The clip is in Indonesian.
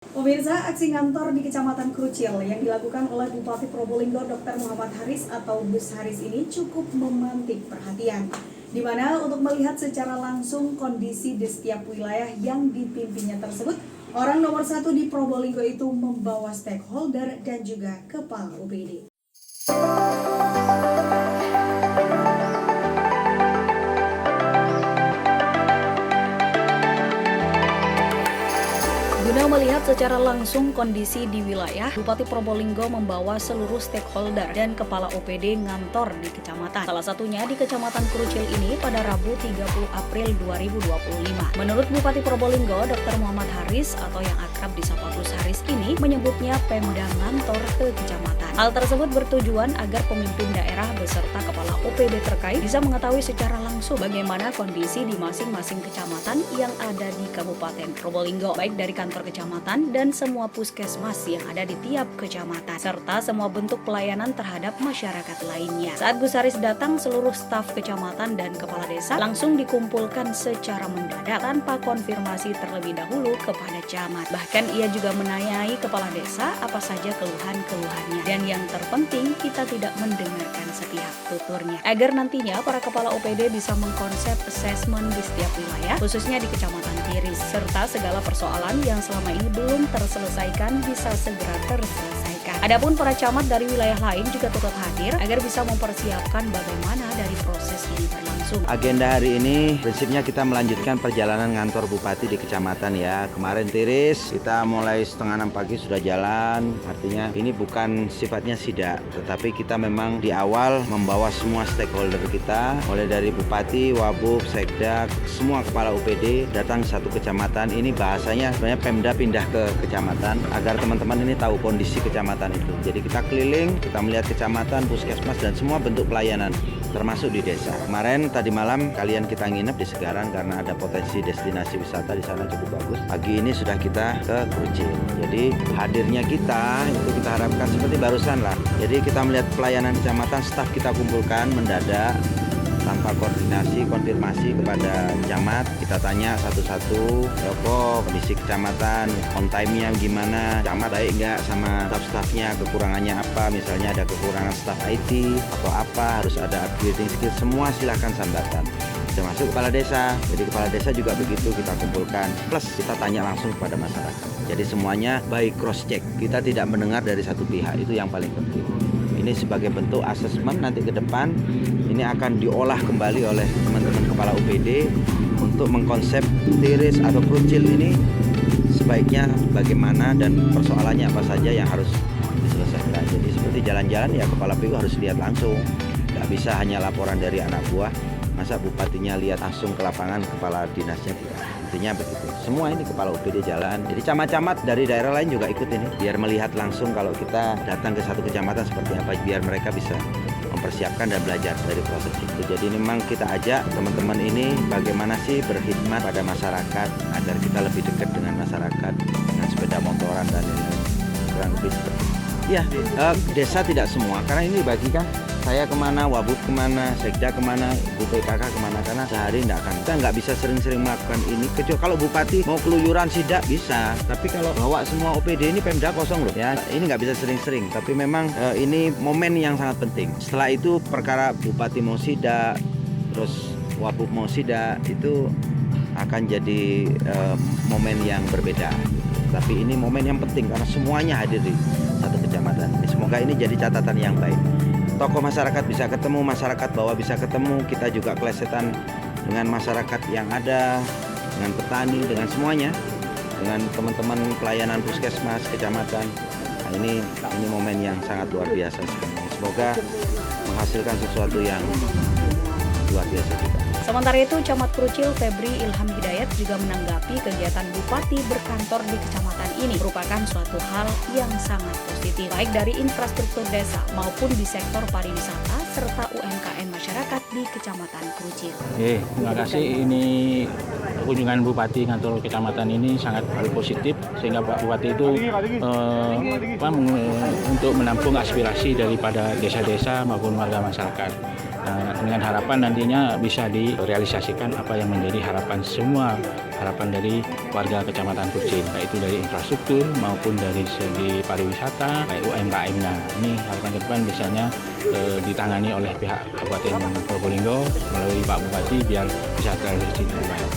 Pemirsa, aksi ngantor di Kecamatan Krucil yang dilakukan oleh Bupati Probolinggo Dr. Muhammad Haris atau Gus Haris ini cukup memantik perhatian. Di mana untuk melihat secara langsung kondisi di setiap wilayah yang dipimpinnya tersebut, orang nomor satu di Probolinggo itu membawa stakeholder dan juga kepala UPD. Guna melihat secara langsung kondisi di wilayah, Bupati Probolinggo membawa seluruh stakeholder dan kepala OPD ngantor di kecamatan. Salah satunya di Kecamatan Krucil ini pada Rabu 30 April 2025. Menurut Bupati Probolinggo, Dr. Muhammad Haris atau yang akrab disapa Gus Haris ini menyebutnya Pemda ngantor ke kecamatan. Hal tersebut bertujuan agar pemimpin daerah beserta kepala OPD terkait bisa mengetahui secara langsung bagaimana kondisi di masing-masing kecamatan yang ada di Kabupaten Probolinggo, baik dari kantor kecamatan dan semua puskesmas yang ada di tiap kecamatan, serta semua bentuk pelayanan terhadap masyarakat lainnya. Saat Gus Haris datang, seluruh staf kecamatan dan kepala desa langsung dikumpulkan secara mendadak tanpa konfirmasi terlebih dahulu kepada camat. Bahkan ia juga menanyai kepala desa apa saja keluhan-keluhannya. Dan yang terpenting, kita tidak mendengarkan setiap tuturnya. Agar nantinya para kepala OPD bisa mengkonsep asesmen di setiap wilayah, khususnya di Kecamatan Tiris, serta segala persoalan yang selama ini belum terselesaikan bisa segera terselesaikan. Adapun para camat dari wilayah lain juga turut hadir agar bisa mempersiapkan bagaimana dari proses ini berlangsung. Agenda hari ini prinsipnya kita melanjutkan perjalanan ngantor Bupati di kecamatan ya. Kemarin Tiris kita mulai setengah 6 pagi sudah jalan. Artinya ini bukan sifatnya sidak, tetapi kita memang di awal membawa semua stakeholder kita, mulai dari Bupati, Wabub, Sekda, semua kepala UPD datang satu kecamatan. Ini bahasanya sebenarnya Pemda pindah ke kecamatan agar teman-teman ini tahu kondisi kecamatan itu. Jadi kita keliling, kita melihat kecamatan, puskesmas dan semua bentuk pelayanan termasuk di desa. Kemarin tadi malam kalian kita nginep di Segaran karena ada potensi destinasi wisata di sana cukup bagus. Pagi ini sudah kita ke Krucil. Jadi hadirnya kita itu kita harapkan seperti barusan lah. Jadi kita melihat pelayanan kecamatan, staf kita kumpulkan mendadak tanpa koordinasi, konfirmasi kepada camat. Kita tanya satu-satu, kok kondisi kecamatan, on time-nya gimana, camat baik nggak sama staf-stafnya, kekurangannya apa, misalnya ada kekurangan staf IT atau apa, harus ada upgrading skill, semua silahkan sambatan. Termasuk kepala desa, jadi kepala desa juga begitu kita kumpulkan, plus kita tanya langsung kepada masyarakat. Jadi semuanya baik cross check, kita tidak mendengar dari satu pihak, itu yang paling penting. Ini sebagai bentuk asesmen nanti ke depan ini akan diolah kembali oleh teman-teman kepala UPD untuk mengkonsep Tiris atau Krucil ini sebaiknya bagaimana dan persoalannya apa saja yang harus diselesaikan. Jadi seperti jalan-jalan ya kepala PU harus lihat langsung, nggak bisa hanya laporan dari anak buah. Masa bupatinya lihat langsung ke lapangan, kepala dinasnya tidak. Intinya begitu. Semua ini kepala UPD jalan. Jadi camat-camat dari daerah lain juga ikut ini. Biar melihat langsung kalau kita datang ke satu kecamatan seperti apa. Biar mereka bisa mempersiapkan dan belajar dari proses itu. Jadi memang kita ajak teman-teman ini bagaimana sih berkhidmat pada masyarakat. Agar kita lebih dekat dengan masyarakat. Dengan sepeda motoran dan lain-lain. Kurang lebih seperti itu. Ya, desa tidak semua. Karena ini dibagikan. Saya kemana, Wabub kemana, Sekda kemana, Ibu PKK kemana, karena sehari kita nggak bisa sering-sering melakukan ini. Kecuali kalau Bupati mau keluyuran sidak bisa, tapi kalau bawa semua OPD ini Pemda kosong loh ya, ini nggak bisa sering-sering. Tapi memang ini momen yang sangat penting. Setelah itu perkara Bupati mau sidak, terus Wabub mau sidak, itu akan jadi momen yang berbeda. Tapi ini momen yang penting karena semuanya hadir di satu kecamatan. Semoga ini jadi catatan yang baik. Tokoh masyarakat bisa ketemu, masyarakat bawah bisa ketemu, kita juga kelesetan dengan masyarakat yang ada, dengan petani, dengan semuanya, dengan teman-teman pelayanan puskesmas, kecamatan. Nah, ini momen yang sangat luar biasa sebenarnya. Semoga menghasilkan sesuatu yang luar biasa juga. Sementara itu, Camat Krucil Febri Ilham Hidayat juga menanggapi kegiatan Bupati berkantor di kecamatan ini merupakan suatu hal yang sangat positif, baik dari infrastruktur desa maupun di sektor pariwisata serta UMKM masyarakat di Kecamatan Krucil. Terima kasih. Ini kunjungan Bupati kantor kecamatan ini sangat positif sehingga Pak Bupati itu untuk menampung aspirasi daripada desa-desa maupun warga masyarakat. Dengan harapan nantinya bisa direalisasikan apa yang menjadi harapan semua, harapan dari warga Kecamatan Kurcil, baik itu dari infrastruktur maupun dari segi pariwisata, baik UMKM-nya. Ini harapan ke depan biasanya ditangani oleh pihak Kabupaten Probolinggo melalui Pak Bupati biar bisa terrealisasi dengan baik.